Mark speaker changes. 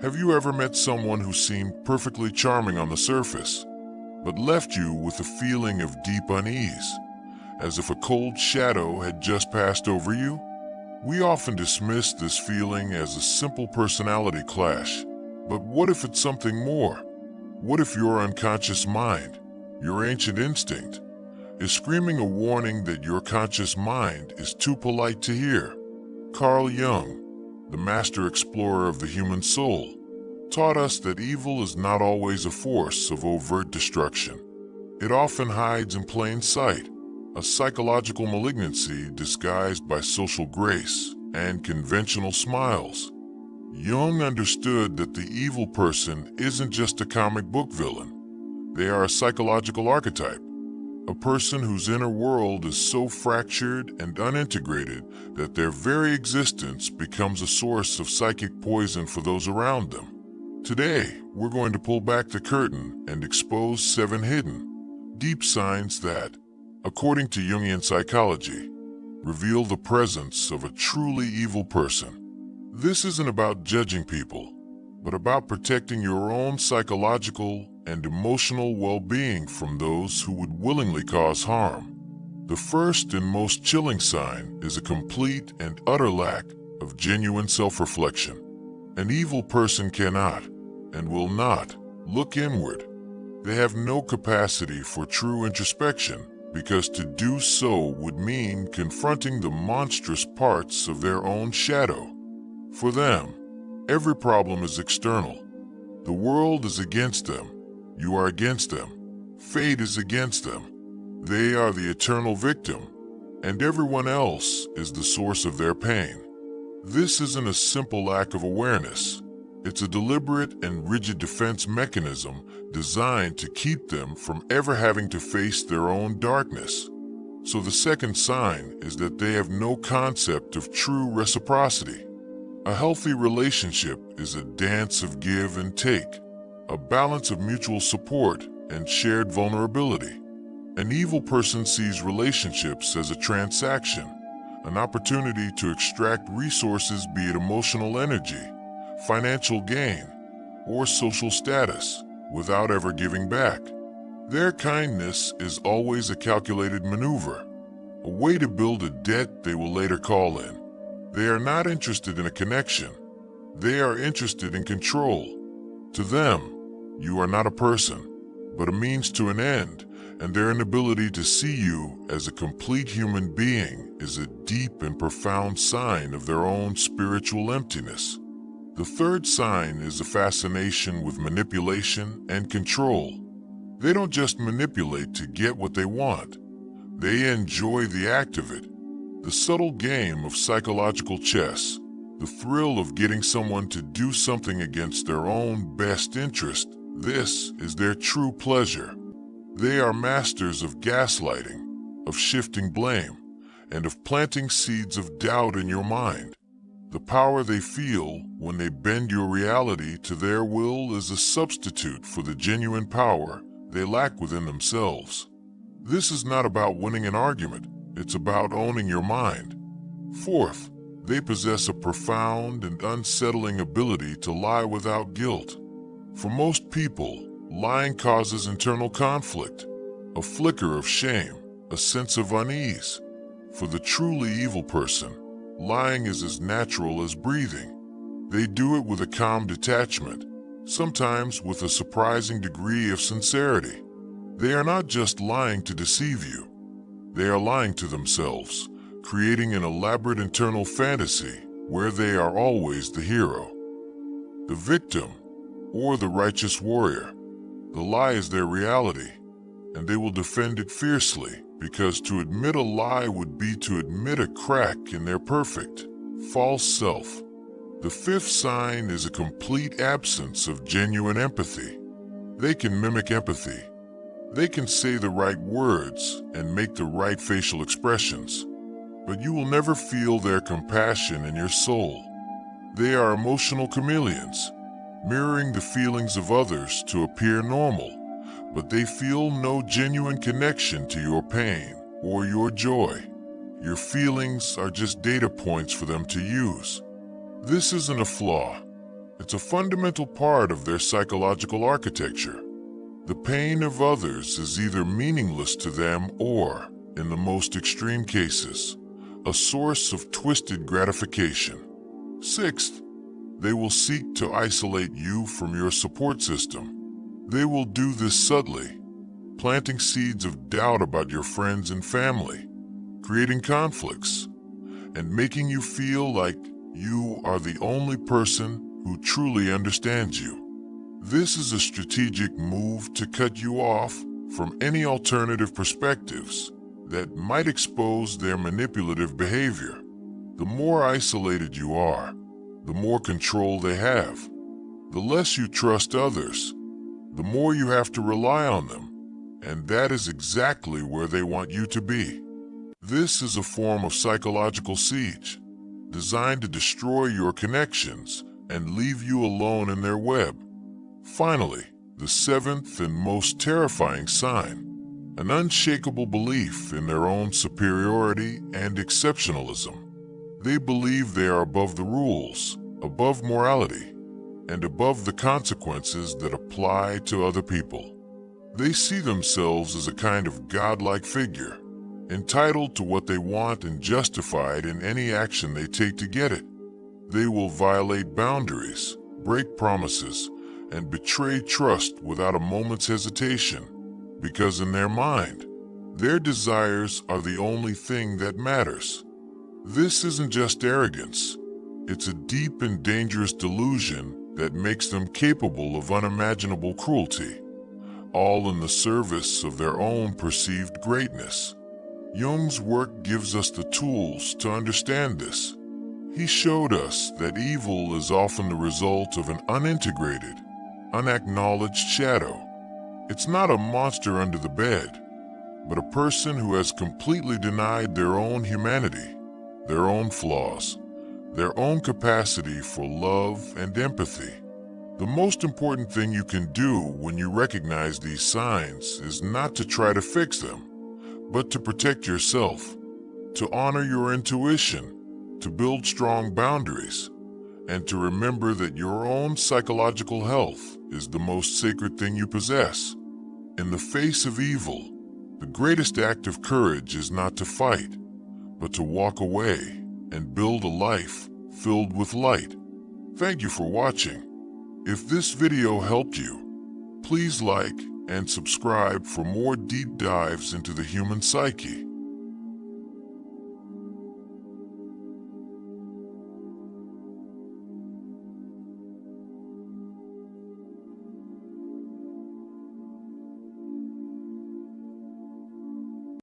Speaker 1: Have you ever met someone who seemed perfectly charming on the surface, but left you with a feeling of deep unease, as if a cold shadow had just passed over you? We often dismiss this feeling as a simple personality clash, but what if it's something more? What if your unconscious mind, your ancient instinct, is screaming a warning that your conscious mind is too polite to hear? Carl Jung, the master explorer of the human soul, taught us that evil is not always a force of overt destruction. It often hides in plain sight, a psychological malignancy disguised by social grace and conventional smiles. Jung understood that the evil person isn't just a comic book villain. They are a psychological archetype, a person whose inner world is so fractured and unintegrated that their very existence becomes a source of psychic poison for those around them. Today, we're going to pull back the curtain and expose 7 hidden, deep signs that, according to Jungian psychology, reveal the presence of a truly evil person. This isn't about judging people, but about protecting your own psychological and emotional well-being from those who would willingly cause harm. The first and most chilling sign is a complete and utter lack of genuine self-reflection. An evil person cannot, and will not, look inward. They have no capacity for true introspection, because to do so would mean confronting the monstrous parts of their own shadow. For them, every problem is external. The world is against them. You are against them. Fate is against them. They are the eternal victim, and everyone else is the source of their pain. This isn't a simple lack of awareness. It's a deliberate and rigid defense mechanism designed to keep them from ever having to face their own darkness. So the second sign is that they have no concept of true reciprocity. A healthy relationship is a dance of give and take, a balance of mutual support and shared vulnerability. An evil person sees relationships as a transaction, an opportunity to extract resources, be it emotional energy, financial gain, or social status, without ever giving back. Their kindness is always a calculated maneuver, a way to build a debt they will later call in. They are not interested in a connection. They are interested in control. To them, you are not a person, but a means to an end, and their inability to see you as a complete human being is a deep and profound sign of their own spiritual emptiness. The third sign is a fascination with manipulation and control. They don't just manipulate to get what they want. They enjoy the act of it. The subtle game of psychological chess, the thrill of getting someone to do something against their own best interest, this is their true pleasure. They are masters of gaslighting, of shifting blame, and of planting seeds of doubt in your mind. The power they feel when they bend your reality to their will is a substitute for the genuine power they lack within themselves. This is not about winning an argument, it's about owning your mind. Fourth, they possess a profound and unsettling ability to lie without guilt. For most people, lying causes internal conflict, a flicker of shame, a sense of unease. For the truly evil person, lying is as natural as breathing. They do it with a calm detachment, sometimes with a surprising degree of sincerity. They are not just lying to deceive you. They are lying to themselves, creating an elaborate internal fantasy where they are always the hero, the victim, or the righteous warrior. The lie is their reality, and they will defend it fiercely, because to admit a lie would be to admit a crack in their perfect, false self. The fifth sign is a complete absence of genuine empathy. They can mimic empathy. They can say the right words and make the right facial expressions, but you will never feel their compassion in your soul. They are emotional chameleons, mirroring the feelings of others to appear normal, but they feel no genuine connection to your pain or your joy. Your feelings are just data points for them to use. This isn't a flaw. It's a fundamental part of their psychological architecture. The pain of others is either meaningless to them or, in the most extreme cases, a source of twisted gratification. Sixth, they will seek to isolate you from your support system. They will do this subtly, planting seeds of doubt about your friends and family, creating conflicts, and making you feel like you are the only person who truly understands you. This is a strategic move to cut you off from any alternative perspectives that might expose their manipulative behavior. The more isolated you are, the more control they have. The less you trust others, the more you have to rely on them, and that is exactly where they want you to be. This is a form of psychological siege, designed to destroy your connections and leave you alone in their web. Finally, the seventh and most terrifying sign, an unshakable belief in their own superiority and exceptionalism. They believe they are above the rules, above morality, and above the consequences that apply to other people. They see themselves as a kind of godlike figure, entitled to what they want and justified in any action they take to get it. They will violate boundaries, break promises, and betray trust without a moment's hesitation, because in their mind, their desires are the only thing that matters. This isn't just arrogance. It's a deep and dangerous delusion that makes them capable of unimaginable cruelty, all in the service of their own perceived greatness. Jung's work gives us the tools to understand this. He showed us that evil is often the result of an unintegrated, unacknowledged shadow. It's not a monster under the bed, but a person who has completely denied their own humanity, their own flaws, their own capacity for love and empathy. The most important thing you can do when you recognize these signs is not to try to fix them, but to protect yourself, to honor your intuition, to build strong boundaries, and to remember that your own psychological health is the most sacred thing you possess. In the face of evil, the greatest act of courage is not to fight, but to walk away and build a life filled with light. Thank you for watching. If this video helped you, please like and subscribe for more deep dives into the human psyche.